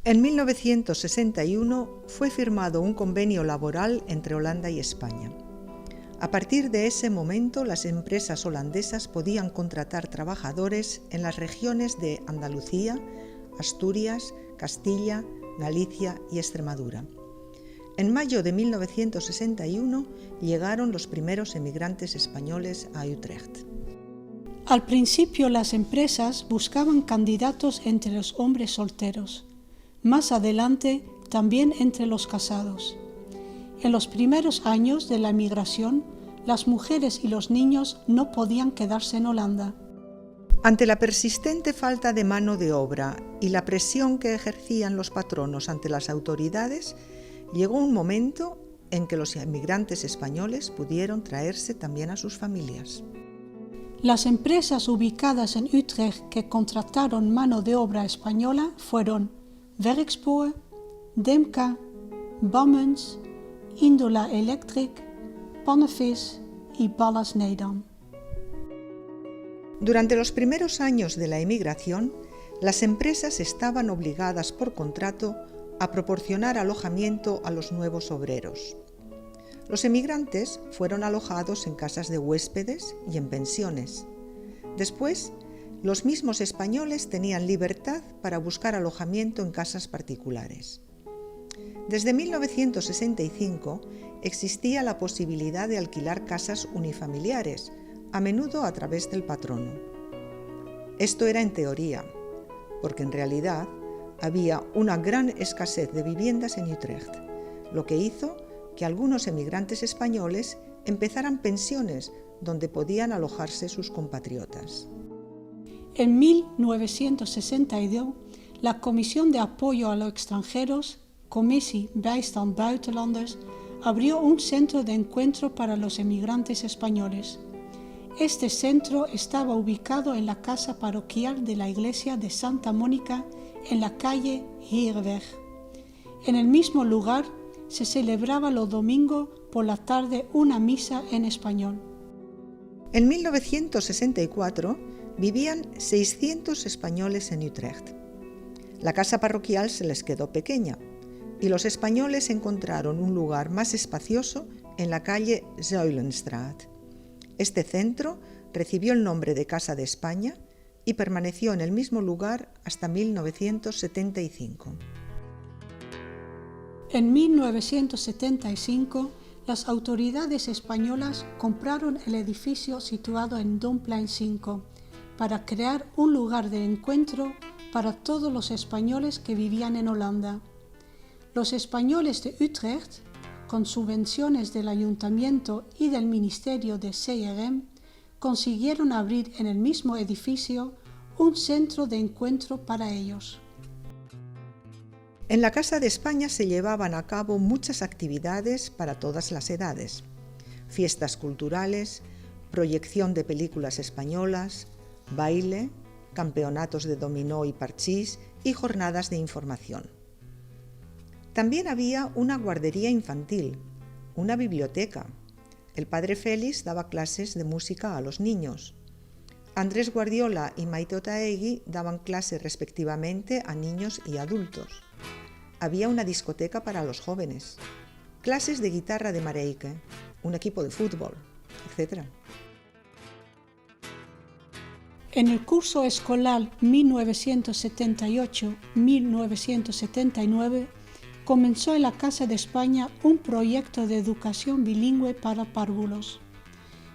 En 1961 fue firmado un convenio laboral entre Holanda y España. A partir de ese momento, las empresas holandesas podían contratar trabajadores en las regiones de Andalucía, Asturias, Castilla, Galicia y Extremadura. En mayo de 1961 llegaron los primeros emigrantes españoles a Utrecht. Al principio las empresas buscaban candidatos entre los hombres solteros, más adelante también entre los casados. En los primeros años de la emigración, las mujeres y los niños no podían quedarse en Holanda. Ante la persistente falta de mano de obra y la presión que ejercían los patronos ante las autoridades, llegó un momento en que los emigrantes españoles pudieron traerse también a sus familias. Las empresas ubicadas en Utrecht que contrataron mano de obra española fueron Werkspoor, Demka, Bammens, Indola Electric, Pannevis y Ballas Nedam. Durante los primeros años de la emigración, las empresas estaban obligadas por contrato a proporcionar alojamiento a los nuevos obreros. Los emigrantes fueron alojados en casas de huéspedes y en pensiones. Después, los mismos españoles tenían libertad para buscar alojamiento en casas particulares. Desde 1965 existía la posibilidad de alquilar casas unifamiliares, a menudo a través del patrono. Esto era en teoría, porque en realidad había una gran escasez de viviendas en Utrecht, lo que hizo que algunos emigrantes españoles empezaran pensiones donde podían alojarse sus compatriotas. En 1962, la Comisión de Apoyo a los Extranjeros, Commissie Bijstand Buitenlanders, abrió un centro de encuentro para los emigrantes españoles. Este centro estaba ubicado en la casa parroquial de la iglesia de Santa Mónica en la calle Heerweg. En el mismo lugar se celebraba los domingos por la tarde una misa en español. En 1964 vivían 600 españoles en Utrecht. La casa parroquial se les quedó pequeña y los españoles encontraron un lugar más espacioso en la calle Zuilenstraat. Este centro recibió el nombre de Casa de España y permaneció en el mismo lugar hasta 1975. En 1975, las autoridades españolas compraron el edificio situado en Domplein 5 para crear un lugar de encuentro para todos los españoles que vivían en Holanda. Los españoles de Utrecht, con subvenciones del Ayuntamiento y del Ministerio de CRM, consiguieron abrir en el mismo edificio un centro de encuentro para ellos. En la Casa de España se llevaban a cabo muchas actividades para todas las edades: fiestas culturales, proyección de películas españolas, baile, campeonatos de dominó y parchís y jornadas de información. También había una guardería infantil, una biblioteca. El padre Félix daba clases de música a los niños. Andrés Guardiola y Maite Otaegui daban clases respectivamente a niños y adultos. Había una discoteca para los jóvenes, clases de guitarra de Mareike, un equipo de fútbol, etc. En el curso escolar 1978-1979 comenzó en la Casa de España un proyecto de educación bilingüe para párvulos.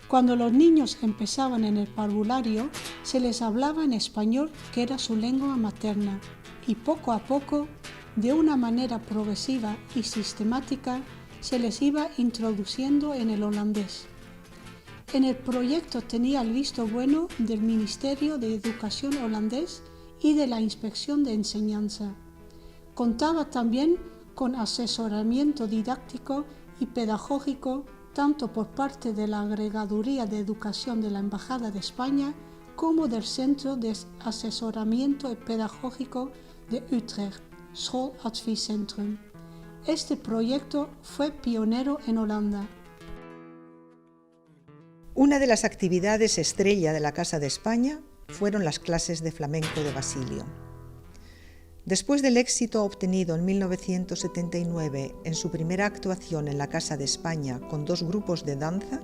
Cuando los niños empezaban en el parvulario, se les hablaba en español, que era su lengua materna, y poco a poco, de una manera progresiva y sistemática, se les iba introduciendo en el holandés. En el proyecto tenía el visto bueno del Ministerio de Educación holandés y de la Inspección de Enseñanza. Contaba también con asesoramiento didáctico y pedagógico tanto por parte de la Agregaduría de Educación de la Embajada de España como del Centro de Asesoramiento Pedagógico de Utrecht, Schooladviescentrum. Este proyecto fue pionero en Holanda. Una de las actividades estrella de la Casa de España fueron las clases de flamenco de Basilio. Después del éxito obtenido en 1979 en su primera actuación en la Casa de España con 2 grupos de danza,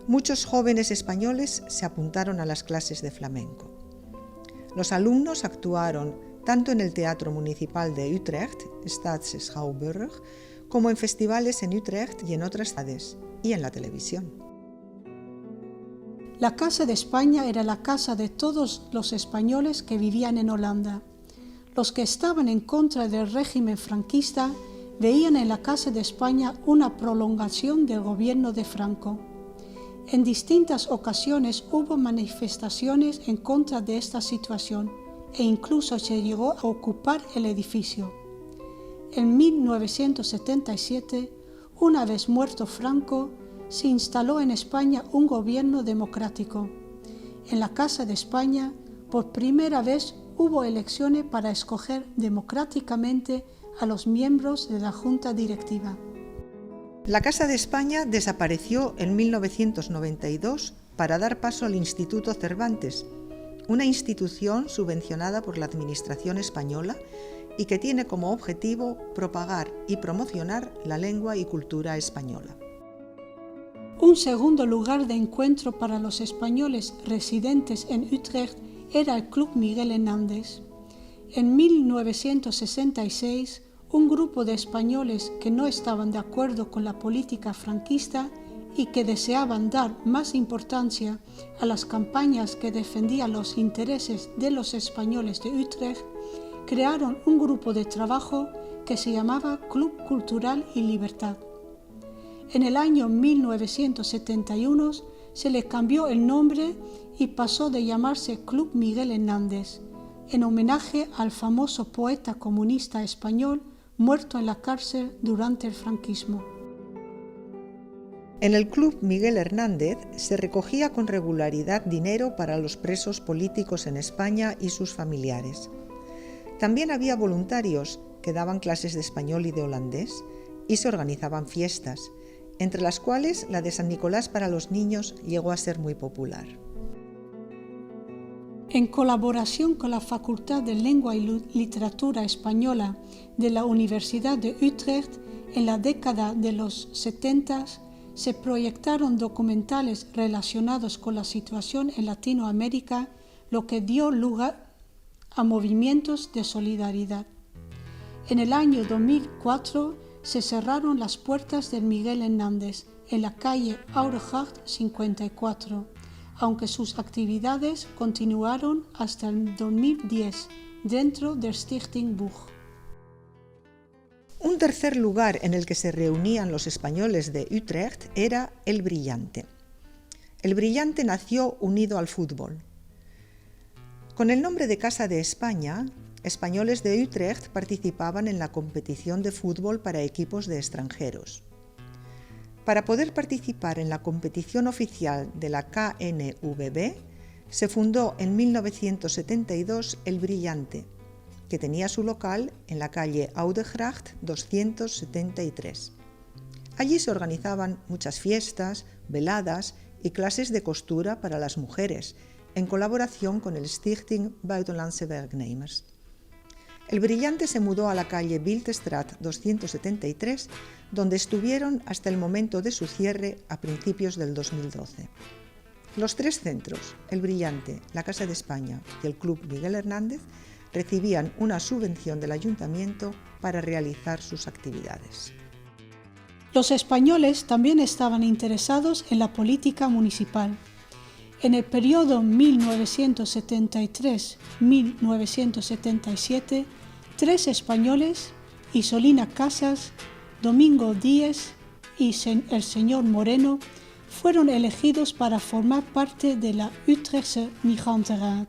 muchos jóvenes españoles se apuntaron a las clases de flamenco. Los alumnos actuaron tanto en el Teatro Municipal de Utrecht, Staatsschouwburg, como en festivales en Utrecht y en otras ciudades, y en la televisión. La Casa de España era la casa de todos los españoles que vivían en Holanda. Los que estaban en contra del régimen franquista veían en la Casa de España una prolongación del gobierno de Franco. En distintas ocasiones hubo manifestaciones en contra de esta situación e incluso se llegó a ocupar el edificio. En 1977, una vez muerto Franco, se instaló en España un gobierno democrático. En la Casa de España, por primera vez, hubo elecciones para escoger democráticamente a los miembros de la Junta Directiva. La Casa de España desapareció en 1992 para dar paso al Instituto Cervantes, una institución subvencionada por la Administración española y que tiene como objetivo propagar y promocionar la lengua y cultura española. Un segundo lugar de encuentro para los españoles residentes en Utrecht era el Club Miguel Hernández. En 1966, un grupo de españoles que no estaban de acuerdo con la política franquista y que deseaban dar más importancia a las campañas que defendían los intereses de los españoles de Utrecht, crearon un grupo de trabajo que se llamaba Club Cultural y Libertad. En el año 1971 se le cambió el nombre y pasó de llamarse Club Miguel Hernández, en homenaje al famoso poeta comunista español muerto en la cárcel durante el franquismo. En el Club Miguel Hernández se recogía con regularidad dinero para los presos políticos en España y sus familiares. También había voluntarios que daban clases de español y de holandés y se organizaban fiestas, entre las cuales la de San Nicolás para los niños llegó a ser muy popular. En colaboración con la Facultad de Lengua y Literatura Española de la Universidad de Utrecht, en la década de los 70 se proyectaron documentales relacionados con la situación en Latinoamérica, lo que dio lugar a movimientos de solidaridad. En el año 2004 se cerraron las puertas del Miguel Hernández en la calle Oudegracht 54, aunque sus actividades continuaron hasta el 2010 dentro del Stichting Bug. Un tercer lugar en el que se reunían los españoles de Utrecht era El Brillante. El Brillante nació unido al fútbol. Con el nombre de Casa de España, españoles de Utrecht participaban en la competición de fútbol para equipos de extranjeros. Para poder participar en la competición oficial de la KNVB, se fundó en 1972 El Brillante, que tenía su local en la calle Oudegracht 273. Allí se organizaban muchas fiestas, veladas y clases de costura para las mujeres, en colaboración con el Stichting Buitenlandse Werknemers. El Brillante se mudó a la calle Wildstraat 273, donde estuvieron hasta el momento de su cierre a principios del 2012. Los 3 centros, El Brillante, la Casa de España y el Club Miguel Hernández, recibían una subvención del ayuntamiento para realizar sus actividades. Los españoles también estaban interesados en la política municipal. En el periodo 1973-1977, 3 españoles, Isolina Casas, Domingo Díez y el señor Moreno, fueron elegidos para formar parte de la Utrechtse Migrantenraad.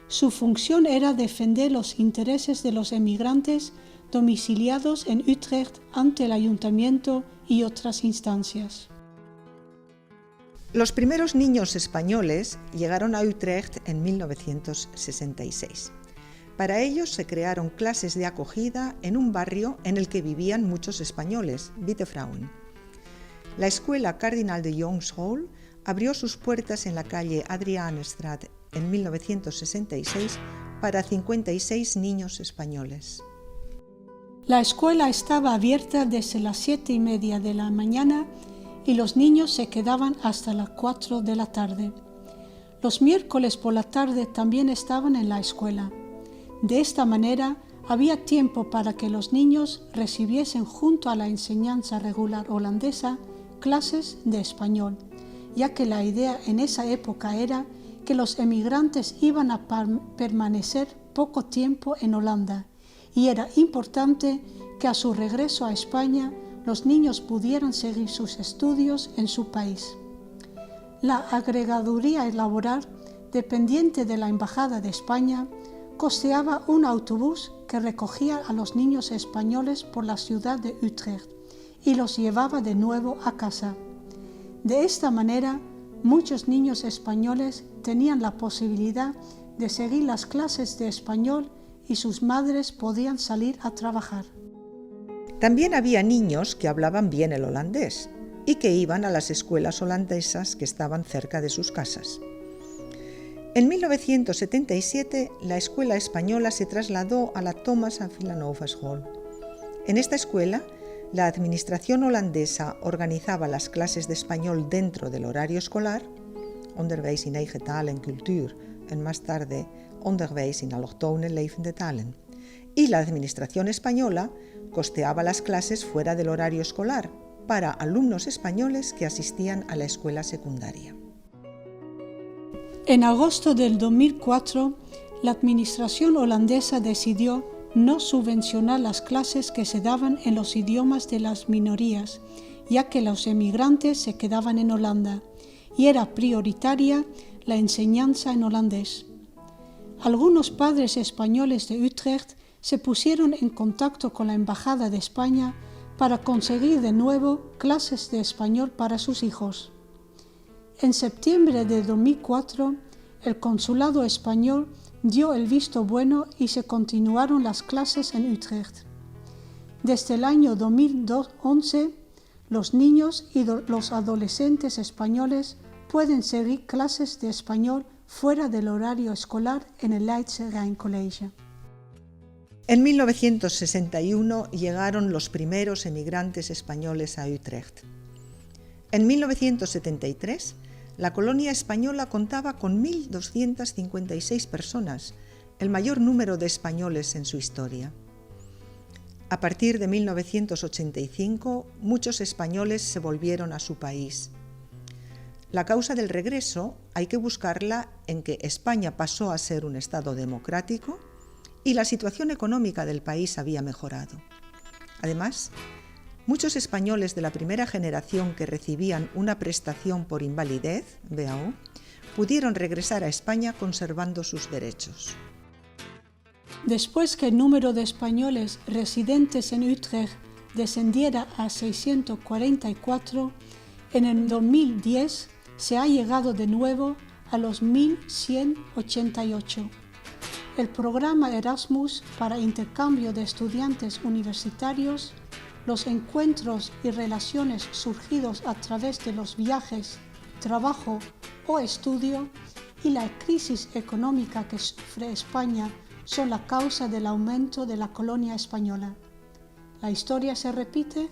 Su función era defender los intereses de los emigrantes domiciliados en Utrecht ante el ayuntamiento y otras instancias. Los primeros niños españoles llegaron a Utrecht en 1966. Para ellos se crearon clases de acogida en un barrio en el que vivían muchos españoles, Wittevrouwen. La escuela Cardinal de Jongschool abrió sus puertas en la calle Adriaanstraat en 1966 para 56 niños españoles. La escuela estaba abierta desde las 7:30 de la mañana y los niños se quedaban hasta las 4 de la tarde. Los miércoles por la tarde también estaban en la escuela. De esta manera había tiempo para que los niños recibiesen junto a la enseñanza regular holandesa clases de español, ya que la idea en esa época era que los emigrantes iban a permanecer poco tiempo en Holanda y era importante que a su regreso a España los niños pudieran seguir sus estudios en su país. La agregaduría laboral, dependiente de la Embajada de España, costeaba un autobús que recogía a los niños españoles por la ciudad de Utrecht y los llevaba de nuevo a casa. De esta manera, muchos niños españoles tenían la posibilidad de seguir las clases de español y sus madres podían salir a trabajar. También había niños que hablaban bien el holandés y que iban a las escuelas holandesas que estaban cerca de sus casas. En 1977, la escuela española se trasladó a la Thomas and Villanova School. En esta escuela, la administración holandesa organizaba las clases de español dentro del horario escolar, onderwijs in eigen taal en cultuur, en más tarde onderwijs in allochtone levende talen. Y la administración española costeaba las clases fuera del horario escolar para alumnos españoles que asistían a la escuela secundaria. En agosto del 2004, la administración holandesa decidió no subvencionar las clases que se daban en los idiomas de las minorías, ya que los emigrantes se quedaban en Holanda y era prioritaria la enseñanza en holandés. Algunos padres españoles de Utrecht se pusieron en contacto con la Embajada de España para conseguir de nuevo clases de español para sus hijos. En septiembre de 2004, el consulado español dio el visto bueno y se continuaron las clases en Utrecht. Desde el año 2011, los niños y los adolescentes españoles pueden seguir clases de español fuera del horario escolar en el Leidse Rijn College. En 1961 llegaron los primeros emigrantes españoles a Utrecht. En 1973, la colonia española contaba con 1.256 personas, el mayor número de españoles en su historia. A partir de 1985, muchos españoles se volvieron a su país. La causa del regreso hay que buscarla en que España pasó a ser un Estado democrático y la situación económica del país había mejorado. Además, muchos españoles de la primera generación que recibían una prestación por invalidez, VAO, pudieron regresar a España conservando sus derechos. Después que el número de españoles residentes en Utrecht descendiera a 644, en el 2010 se ha llegado de nuevo a los 1.188. El programa Erasmus para intercambio de estudiantes universitarios, los encuentros y relaciones surgidos a través de los viajes, trabajo o estudio y la crisis económica que sufre España son la causa del aumento de la colonia española. ¿La historia se repite?